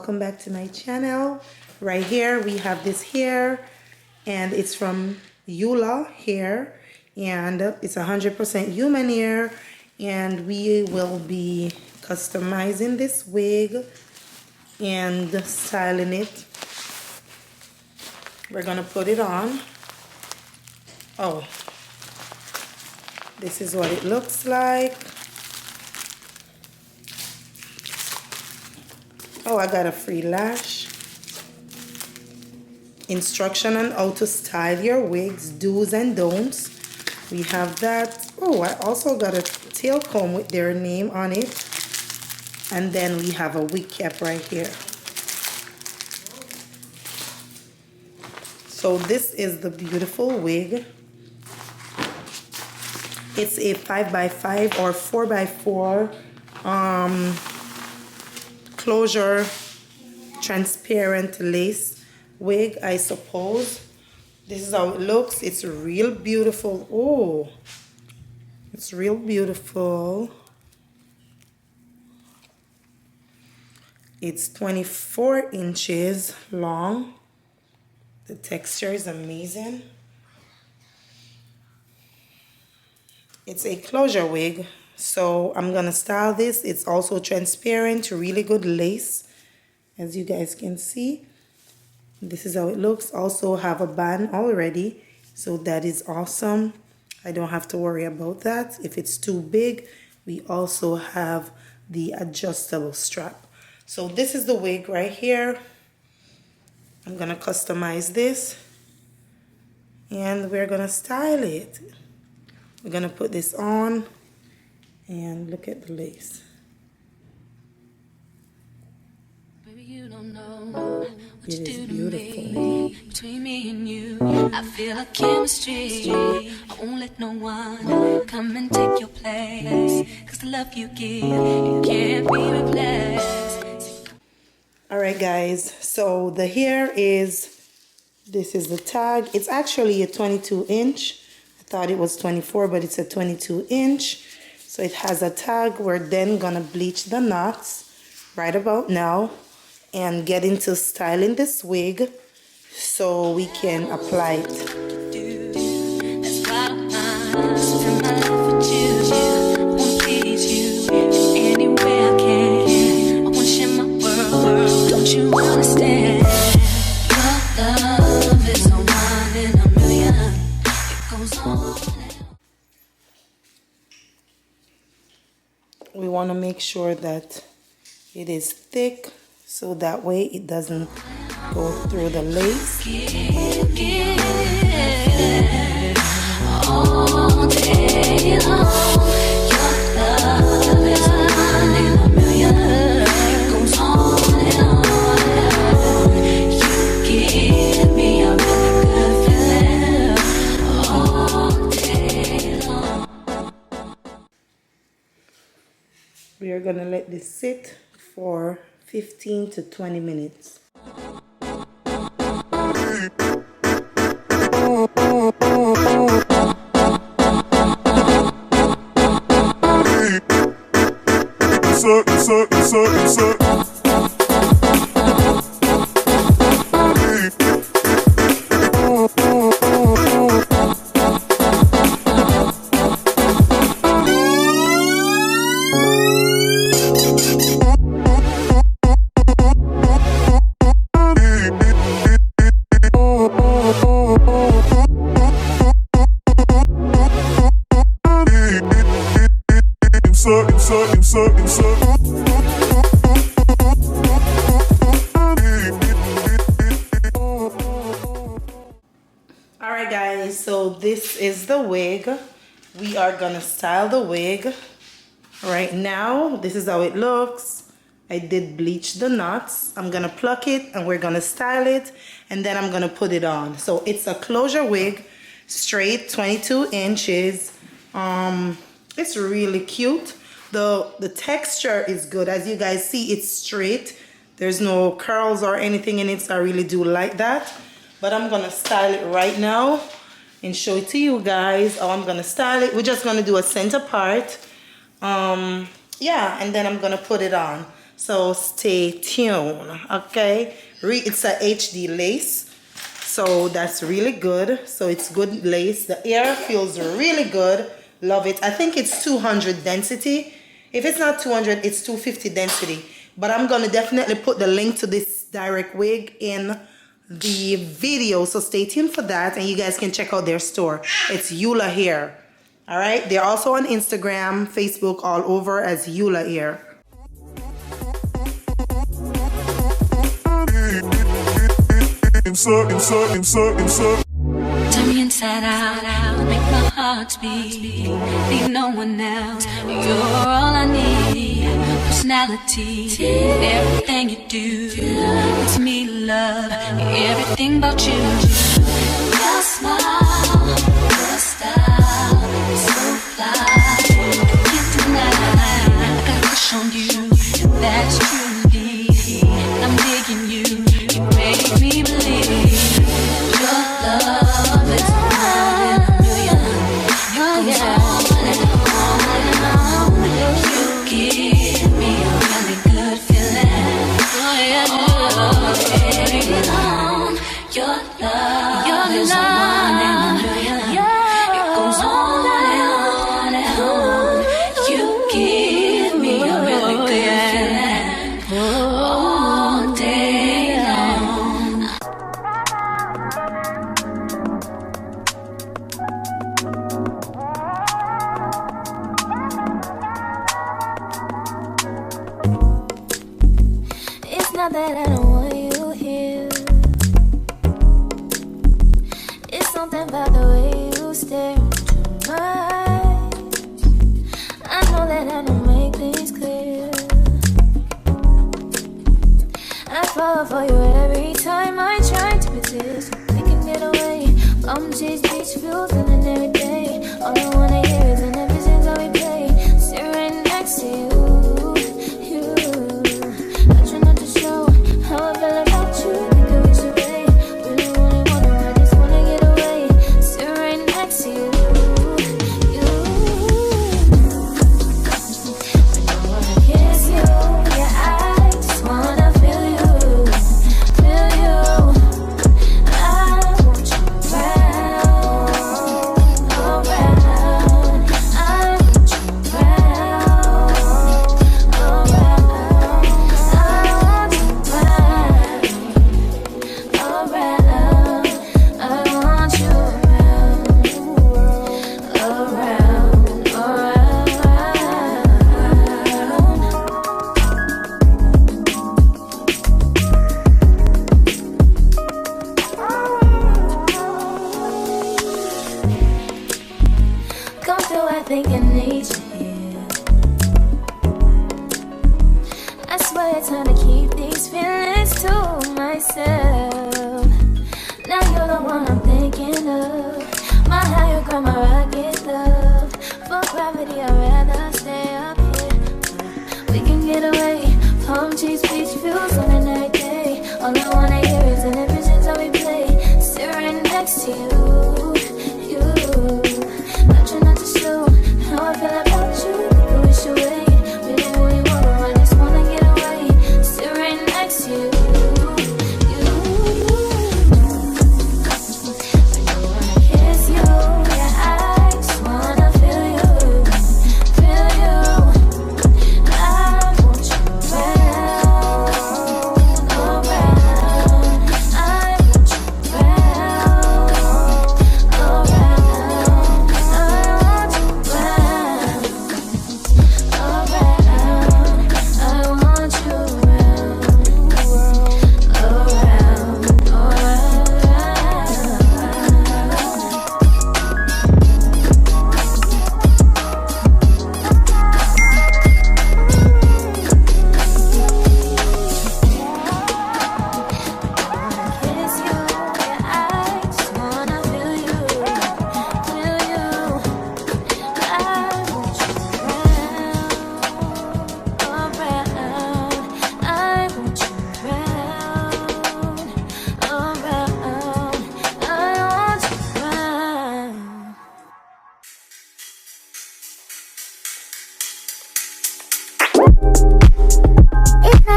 welcome back to my channel. Right here we have this hair, and it's from ULAHAIR, and it's 100% human hair, and we will be customizing this wig and styling it. We're gonna put it on. Oh, this is what it looks like. Oh, I got a free lash. Instruction on how to style your wigs, do's and don'ts. We have that. Oh, I also got a tail comb with their name on it. And then we have a wig cap right here. So this is the beautiful wig. It's a 5x5 or 4x4 closure transparent lace wig, I suppose. This is how it looks. It's real beautiful. Oh, it's real beautiful. It's 24 inches long. The texture is amazing. It's a closure wig, so I'm gonna style this. It's also transparent, really good lace, as you guys can see. This is how it looks. Also have a band already, so that is awesome. I don't have to worry about that. If it's too big, we also have the adjustable strap. So this is the wig right here. I'm gonna customize this and we're gonna style it. We're gonna put this on and look at the lace. Baby, you don't know what it you is do beautiful. to me. Between me and you, I feel a chemistry. I won't let no one come and take your place. Cause the love you give, it can't be replaced. Alright guys, so the hair is, this is the tag. It's actually a 22 inch. I thought it was 24, but it's a 22 inch. So it has a tag. We're then gonna bleach the knots right about now and get into styling this wig so we can apply it. That's why I spend my life with you. I wanna please you any way I can. I wanna share my world. Don't you understand? Your love is a one in a million. It goes on. We want to make sure that it is thick so that way it doesn't go through the lace. All day long. Your love is a one in a million. It goes on and on. You give me a really good feeling all day long. We are going to let this sit for 15 to 20 minutes. Alright guys, so this is the wig. We are gonna style the wig right now. This is how it looks. I did bleach the knots. I'm gonna pluck it and we're gonna style it, and then I'm gonna put it on. So it's a closure wig, straight, 22 inches. It's really cute. The texture is good. As you guys see, it's straight. There's no curls or anything in it, so I really do like that. But I'm gonna style it right now and show it to you guys how I'm gonna style it. We're just gonna do a center part. Yeah, and then I'm gonna put it on. So stay tuned, okay? It's a HD lace, so that's really good. So it's good lace. The air feels really good. Love it. I think it's 200 density. If it's not 200, it's 250 density. But I'm gonna definitely put the link to this direct wig in the video, so stay tuned for that, and you guys can check out their store. It's ULAHAIR. All right, they're also on Instagram, Facebook, all over as ULAHAIR. Turn me inside out, make my heart beat. Need no one else, you're all I need. Personality, everything you do, it's me love, everything about you. Your smile, your style, so fly. I can't deny, I got a crush on you, that's true indeed. I'm digging you, you make me believe. Your love is one in a million. It goes on and on and on. You give me a really good feeling. Oh yeah, your love is one in a million. It goes on and on. You give me a really good feeling all day long. It's not that I don't want you here. It's something about the way you stare into my eyes. I know that I don't make things clear. I fall for you every time I try to resist. We can get away. Chase beach views and every day. All I wanna hear is an episode that we play. Sit right next to you. I try not to show how I feel about you. Think I wish away. Really wanna, I just wanna get away. Sit right next to you. I don't wanna kiss you. Yeah, I just wanna feel you. I want you around, around. I want you around, around. I want you around, around. I want you around, come through, I think I need you here. I swear it's hard to keep these feelings to myself. Now you're the one I'm thinking of. My higher ground, my rocket love. For gravity, I'd rather stay up here. We can get away. Palm trees, beach views on a night day. All I wanna hear is an episode that we play. Sit right next to you. I try not to show how I feel about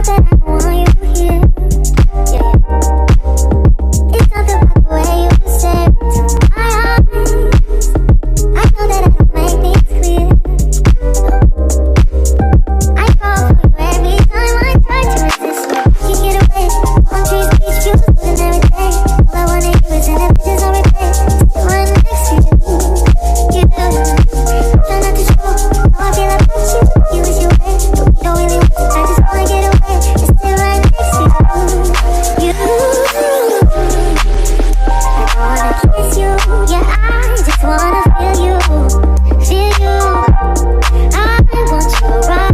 that I don't want you here. Yeah. It's something about the way you stare into my eyes. I know that I don't make things clear. I fall for you every time I try to resist. You get away. Palm trees, beach views, and everything. All I wanna do is in the pictures on replay. Sit right next to you. You do. Try not to show how I feel about you. You wish you were, but we don't really want to. I just wanna get away and sit right next to you. I wanna kiss you. Yeah, I just wanna feel you. Feel you. I want you around.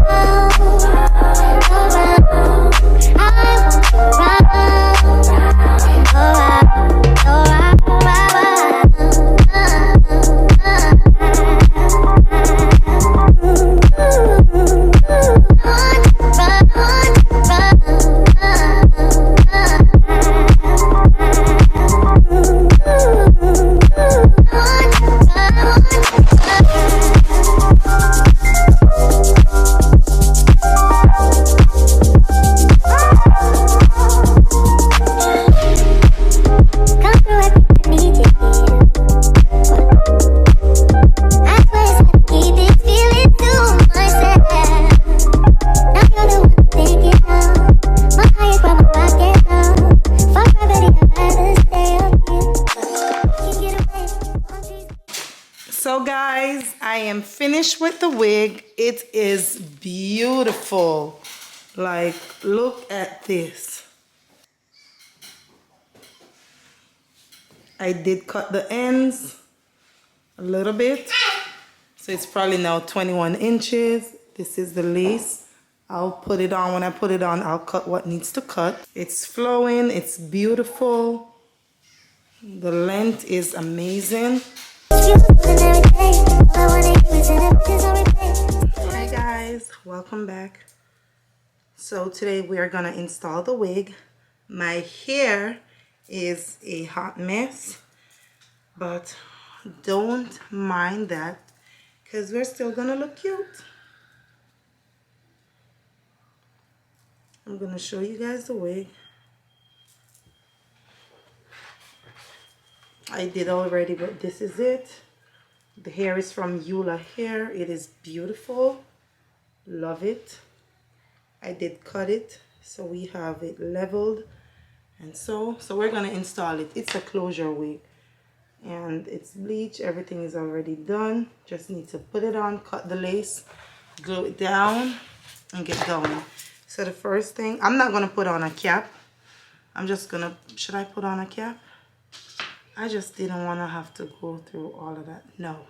So guys, I am finished with the wig. It is beautiful. Like, look at this. I did cut the ends a little bit. So it's probably now 21 inches. This is the lace. I'll put it on. When I put it on, I'll cut what needs to cut. It's flowing. It's beautiful. The length is amazing. Hi guys, welcome back. So today we are gonna install the wig. My hair is a hot mess, but don't mind that because we're still gonna look cute. I'm gonna show you guys the wig. I did already, but this is it. The hair is from ULAHAIR. It is beautiful. Love it. I did cut it, so we have it leveled. And so we're gonna install it. It's a closure wig. And it's bleach. Everything is already done. Just need to put it on, cut the lace, glue it down, and get going. So the first thing, I'm not gonna put on a cap. I'm just gonna, should I put on a cap? I just didn't want to have to go through all of that. No.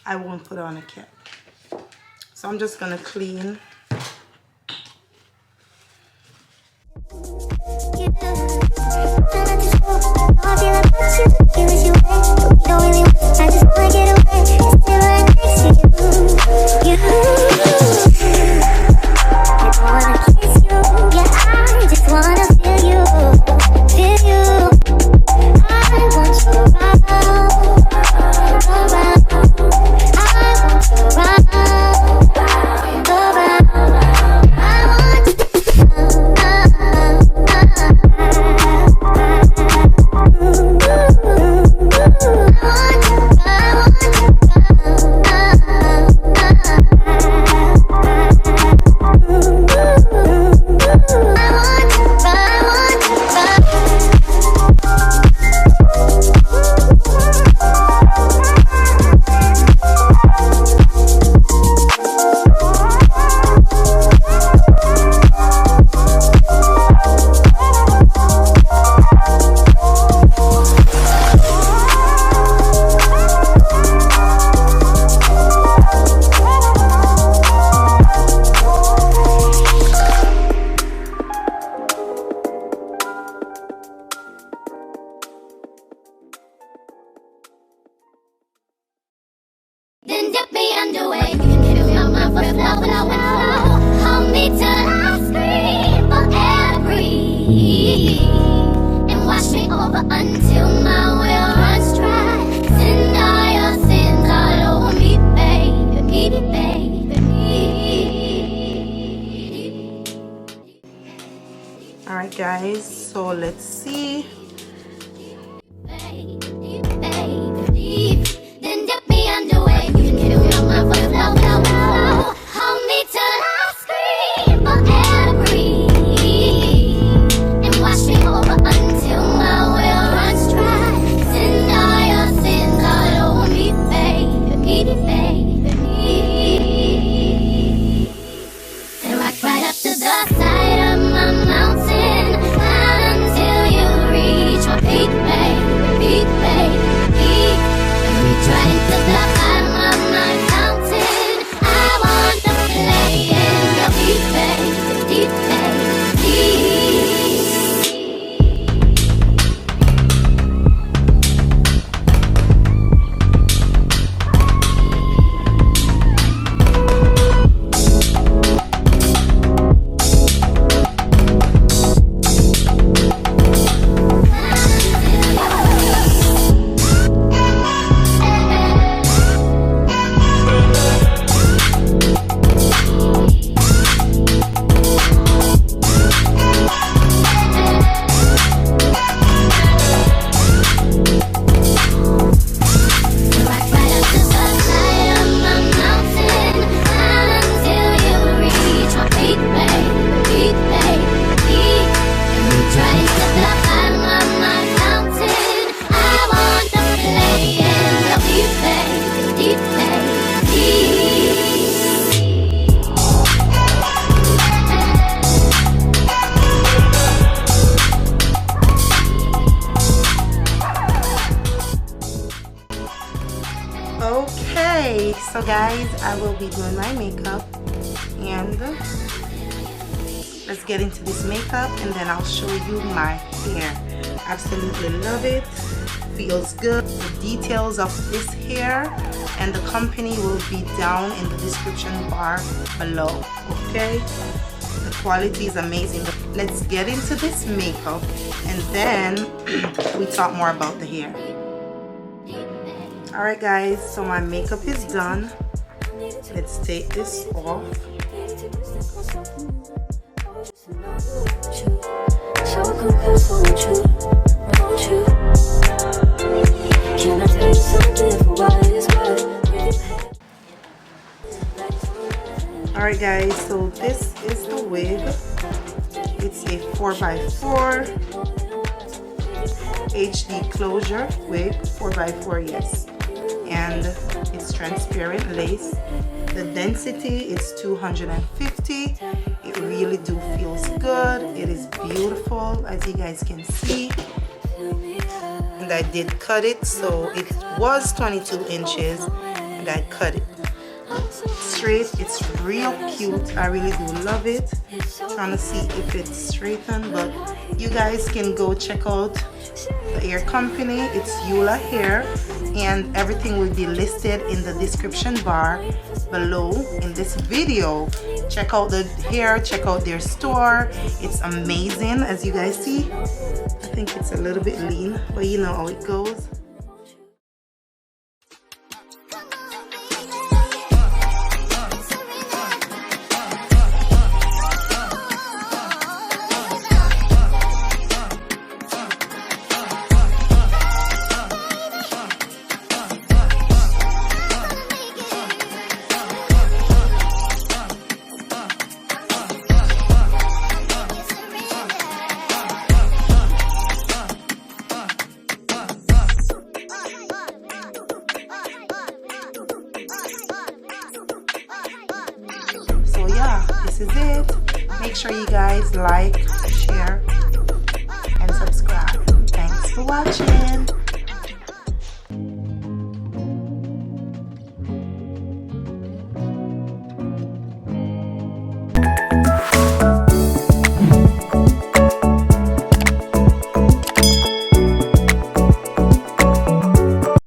I won't put on a cap. So I'm just going to clean. Then dip me underway. Fill my mouth with love and hold me till I scream or air breathe. And wash me over until my will runs dry. Send all your sins all over me, babe. Alright guys, so let's see. Then dip me underway. You can feel my voice low, low, low. Hold me till I scream for air to breathe, and wash me over until my well runs dry. Send all your sins all over me, baby, baby. And rock right up to the side of my mountain, down until you reach my peak, baby, baby. Trying to the bottom of my mountain, I want to play in your deep bay, deep bay, Okay, so guys, I will be doing my makeup, and let's get into this makeup and then I'll show you my hair. Absolutely love it, feels good. The details of this hair and the company will be down in the description bar below. Okay, the quality is amazing. Let's get into this makeup and then we talk more about the hair. Alright guys, so my makeup is done. Let's take this off. Alright guys, so this is the wig. It's a 4x4 HD closure wig, 4x4, yes. And it's transparent lace. The density is 250. It really do feels good. It is beautiful, as you guys can see. And I did cut it, so it was 22 inches and I cut it straight. It's real cute. I really do love it. Trying to see if it's straightened, but you guys can go check out the hair company. It's ULAHAIR, and everything will be listed in the description bar below in this video. Check out the hair, check out their store. It's amazing, as you guys see. I think it's a little bit lean, but you know how it goes. This is it. Make sure you guys like, share, and subscribe. Thanks for watching.